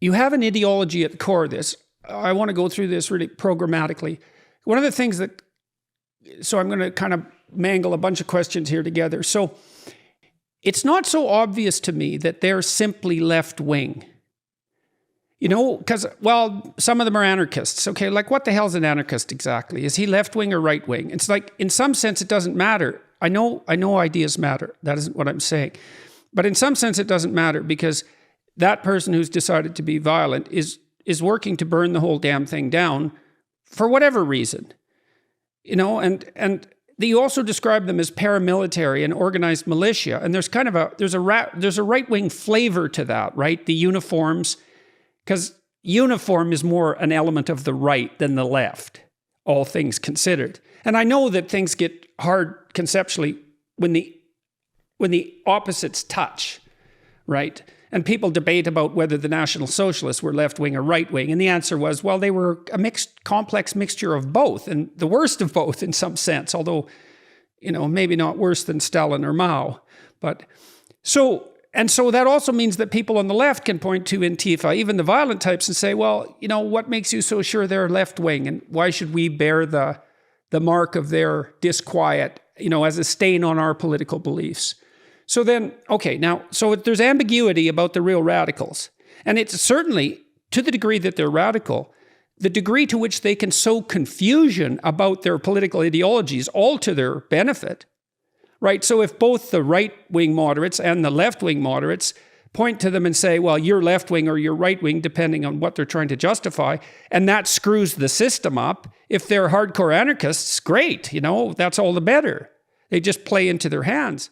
you have an ideology at the core of this. I want to go through this really programmatically. One of the things that, so I'm going to kind of mangle a bunch of questions here together. So it's not so obvious to me that they're simply left-wing. You know, because, well, some of them are anarchists. Okay, like what the hell's an anarchist exactly? Is he left-wing or right-wing? It's like, in some sense, it doesn't matter. I know ideas matter. That isn't what I'm saying. But in some sense, it doesn't matter because that person who's decided to be violent is working to burn the whole damn thing down for whatever reason. You know, and you also describe them as paramilitary and organized militia. And there's kind of there's a right-wing flavor to that, right? The uniforms. Because uniform is more an element of the right than the left, all things considered. And I know that things get hard conceptually when the opposites touch, right? And people debate about whether the National Socialists were left-wing or right-wing. And the answer was, well, they were a complex mixture of both, and the worst of both in some sense, although, you know, maybe not worse than Stalin or Mao. And so that also means that people on the left can point to ANTIFA, even the violent types, and say, well, you know, what makes you so sure they're left-wing? And why should we bear the mark of their disquiet, you know, as a stain on our political beliefs? So then, okay, now, so there's ambiguity about the real radicals. And it's certainly, to the degree that they're radical, the degree to which they can sow confusion about their political ideologies, all to their benefit. Right, so if both the right-wing moderates and the left-wing moderates point to them and say, well, you're left-wing or you're right-wing, depending on what they're trying to justify, and that screws the system up, if they're hardcore anarchists, great, you know, that's all the better. They just play into their hands.